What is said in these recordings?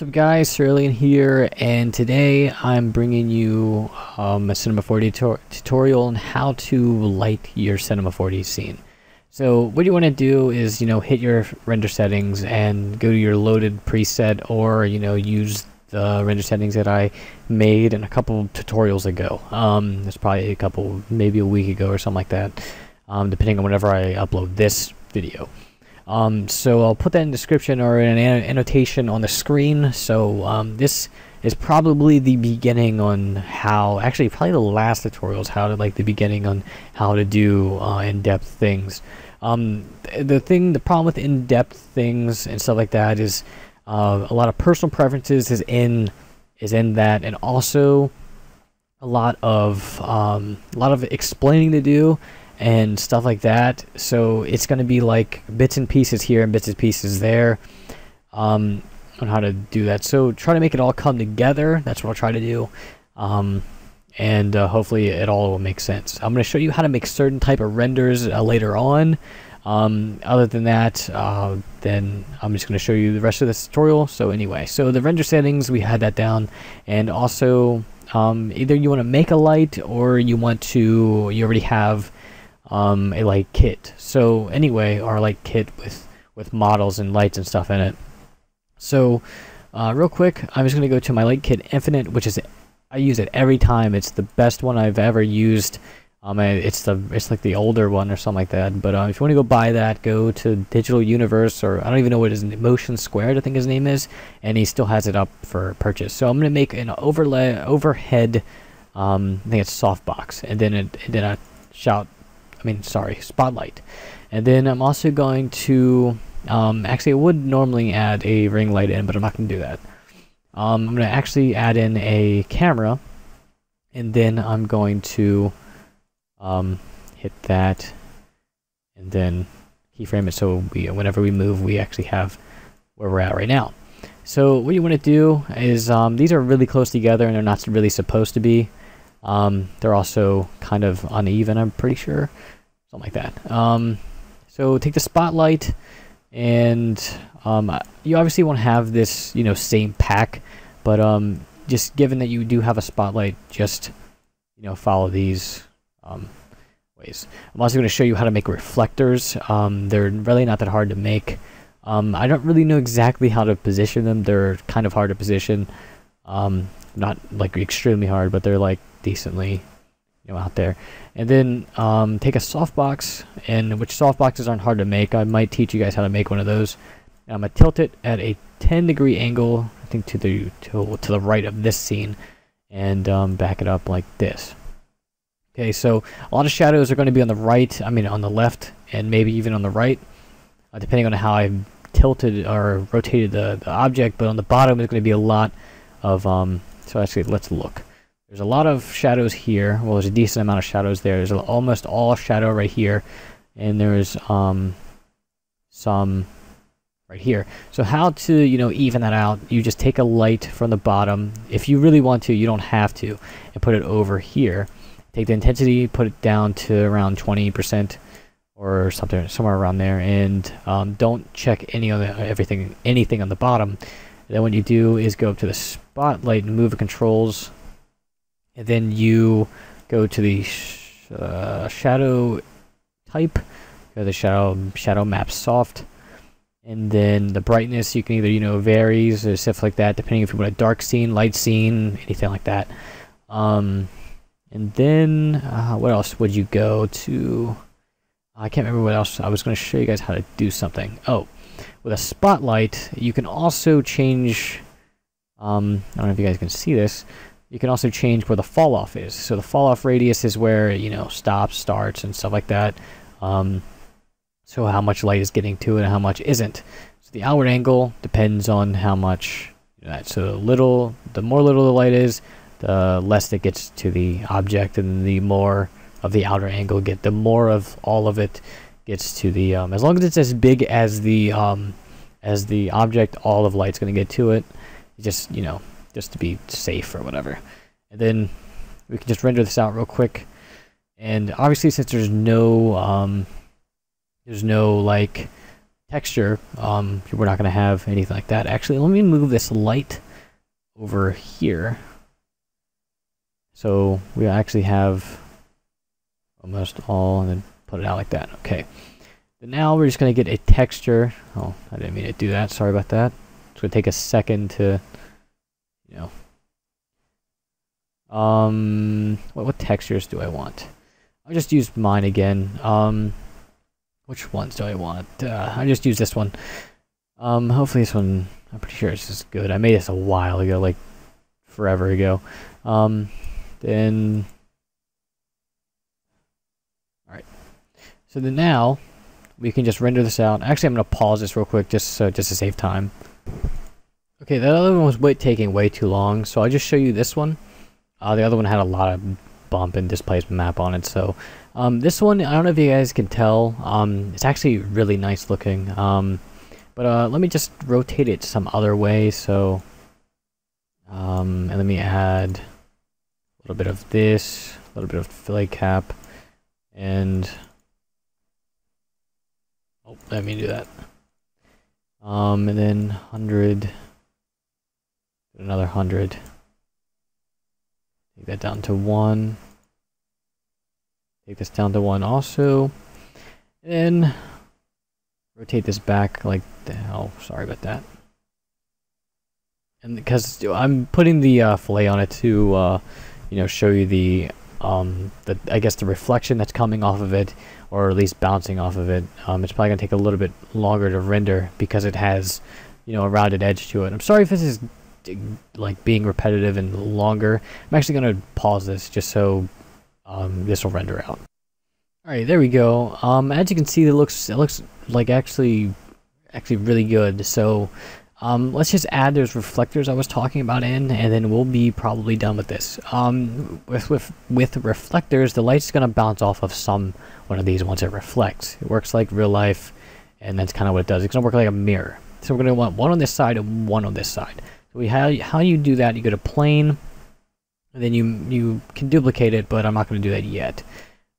What's up guys, SirAlien here, and today I'm bringing you a Cinema 4D tutorial on how to light your Cinema 4D scene. So what you want to do is, hit your render settings and go to your loaded preset, or, use the render settings that I made in a couple tutorials ago. It's probably maybe a week ago or something like that, depending on whenever I upload this video. So I'll put that in the description or in an annotation on the screen. So this is probably the beginning on how, actually probably the last tutorials, the beginning on how to do in-depth things. The problem with in-depth things and stuff like that is a lot of personal preferences is in that, and also a lot of explaining to do and stuff like that. So it's going to be like bits and pieces here and bits and pieces there on how to do that. So try to make it all come together. That's what I'll try to do, and hopefully it all will make sense. I'm going to show you how to make certain type of renders later on. Other than that, then I'm just going to show you the rest of this tutorial. So anyway, so the render settings, we had that down, and also either you want to make a light or you already have a light kit. So anyway, our light kit with models and lights and stuff in it. So real quick, I'm just going to go to my light kit infinite, which is, I use it every time. It's the best one I've ever used. It's like the older one or something like that. But if you want to go buy that, go to Digital Universe, or I don't even know what his Motion Squared, I think his name is, and he still has it up for purchase. So I'm going to make an overhead, I think it's softbox, and then a spotlight. And then I'm also going to actually I would normally add a ring light in, but I'm not going to do that. I'm going to actually add in a camera, and then I'm going to hit that and then keyframe it, so whenever we move, we actually have where we're at right now. So what you want to do is, these are really close together and they're not really supposed to be. They're also kind of uneven, I'm pretty sure, something like that. So take the spotlight, and you obviously won't have this same pack, but just given that you do have a spotlight, just follow these ways. I'm also going to show you how to make reflectors. They're really not that hard to make. I don't really know exactly how to position them. They're kind of hard to position, not like extremely hard, but they're like decently out there. And then take a softbox, and which softboxes aren't hard to make. I might teach you guys how to make one of those. And I'm gonna tilt it at a 10-degree angle, I think to the right of this scene, and back it up like this. Okay, so a lot of shadows are going to be on the right, on the left, and maybe even on the right, depending on how I tilted or rotated the object. But on the bottom, there's going to be a lot of so actually, let's look. There's a lot of shadows here. Well, there's a decent amount of shadows there. There's almost all shadow right here, and there's some right here. So how to even that out? You just take a light from the bottom. If you really want to, you don't have to, and put it over here. Take the intensity, put it down to around 20% or something, somewhere around there, and don't check anything on the bottom. And then what you do is go up to the spotlight and move the controls, and then you go to the shadow type, go to the shadow map soft, and then the brightness you can either varies or stuff like that, depending if you want a dark scene, light scene, anything like that. And then what else would you go to? I can't remember what else. I was going to show you guys how to do something. Oh, with a spotlight, you can also change. I don't know if you guys can see this. You can also change where the fall off is. So the fall off radius is where stops, starts, and stuff like that. So how much light is getting to it and how much isn't. So the outward angle depends on how much that. So the more little the light is, the less it gets to the object, and the more of the outer angle the more of all of it gets to the as long as it's as big as the object, all of light's going to get to it. Just just to be safe or whatever. And then we can just render this out real quick. And obviously, since there's no like texture, we're not going to have anything like that. Actually, let me move this light over here. So we actually have almost all, and then put it out like that. Okay. But now we're just going to get a texture. Oh, I didn't mean to do that. Sorry about that. It's going to take a second to, you know. What textures do I want? I'll just use mine again. Which ones do I want? I just use this one. Hopefully this one, I'm pretty sure it's just good. I made this a while ago, like forever ago. Then, alright. So then now, we can just render this out. Actually, I'm going to pause this real quick just to save time. Okay, that other one was taking way too long, so I'll just show you this one. The other one had a lot of bump and displacement map on it, so this one, I don't know if you guys can tell, it's actually really nice looking, but let me just rotate it some other way. So and let me add a little bit of this, a little bit of fillet cap, and oh, let me do that, and then 100, another 100. Take that down to 1. Take this down to 1 also. And rotate this back like the hell. Sorry about that. And because I'm putting the fillet on it to, you know, show you the I guess the reflection that's coming off of it, or at least bouncing off of it. It's probably gonna take a little bit longer to render because it has, you know, a rounded edge to it. I'm sorry if this is like being repetitive and longer. I'm actually going to pause this just so this will render out. Alright, there we go. As you can see, it looks like actually really good. So let's just add those reflectors I was talking about in, and then we'll be probably done with this. With reflectors, the light's going to bounce off of one of these once it reflects. It works like real life, and that's kind of what it does. It's going to work like a mirror. So we're going to want one on this side and one on this side. So how you do that, you go to plane, and then you can duplicate it, but I'm not going to do that yet.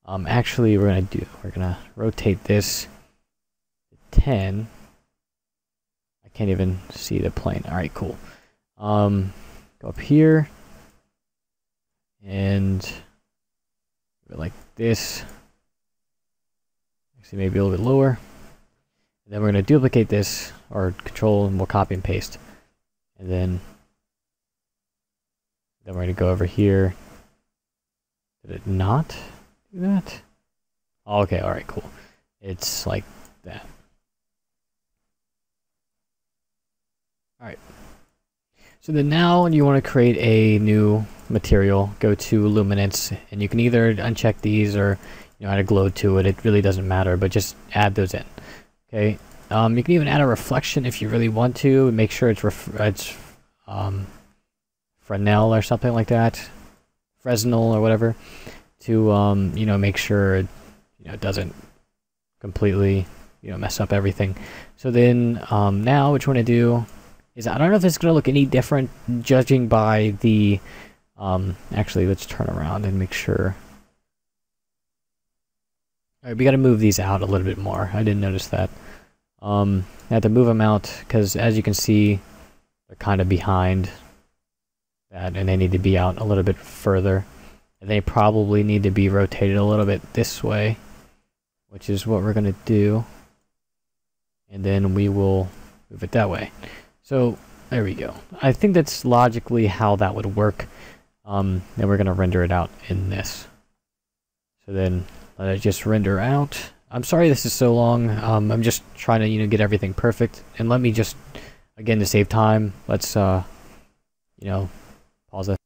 Actually, we're going to rotate this to 10. I can't even see the plane. All right, cool. Go up here, and go like this. Actually, maybe a little bit lower. And then we're going to duplicate this, or control, and we'll copy and paste. And then we're going to go over here. Did it not do that? Oh, okay, alright, cool. It's like that. Alright. So then now you want to create a new material. Go to Luminance, and you can either uncheck these or, you know, add a glow to it. It really doesn't matter, but just add those in. Okay. You can even add a reflection if you really want to. Make sure it's Fresnel or something like that, Fresnel or whatever, to you know, make sure it, you know, doesn't completely, you know, mess up everything. So then now what you want to do is, I don't know if it's going to look any different judging by the actually, let's turn around and make sure. All right, we got to move these out a little bit more. I didn't notice that. I have to move them out because, as you can see, they're kind of behind that, and they need to be out a little bit further. And they probably need to be rotated a little bit this way, which is what we're going to do. And then we will move it that way. So, there we go. I think that's logically how that would work. Then we're going to render it out in this. So then, let it just render out. I'm sorry this is so long. I'm just trying to, you know, get everything perfect. And let me just, again, to save time, let's, you know, pause it.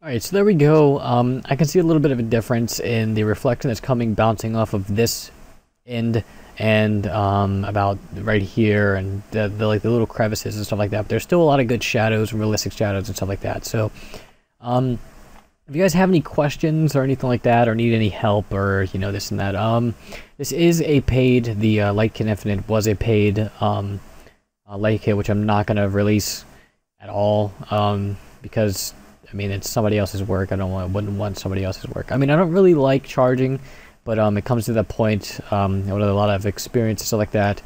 Alright, so there we go. I can see a little bit of a difference in the reflection that's bouncing off of this end and about right here, and the like the little crevices and stuff like that. But there's still a lot of good shadows, realistic shadows and stuff like that. So, if you guys have any questions or anything like that, or need any help, or, you know, this and that, this is a paid, the Light Kit Infinite was a paid Light Kit, which I'm not going to release at all, because, I mean, it's somebody else's work. Wouldn't want somebody else's work. I mean, I don't really like charging, but it comes to the point, with a lot of experience and stuff like that,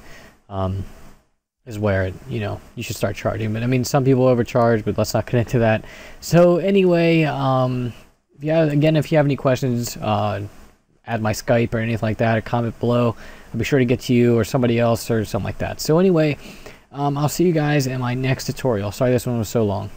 is where, you know, you should start charging. But I mean, some people overcharge, but let's not get into that. So anyway, yeah, again, if you have any questions, add my Skype or anything like that, or comment below. I'll be sure to get to you or somebody else or something like that. So anyway, I'll see you guys in my next tutorial. Sorry this one was so long.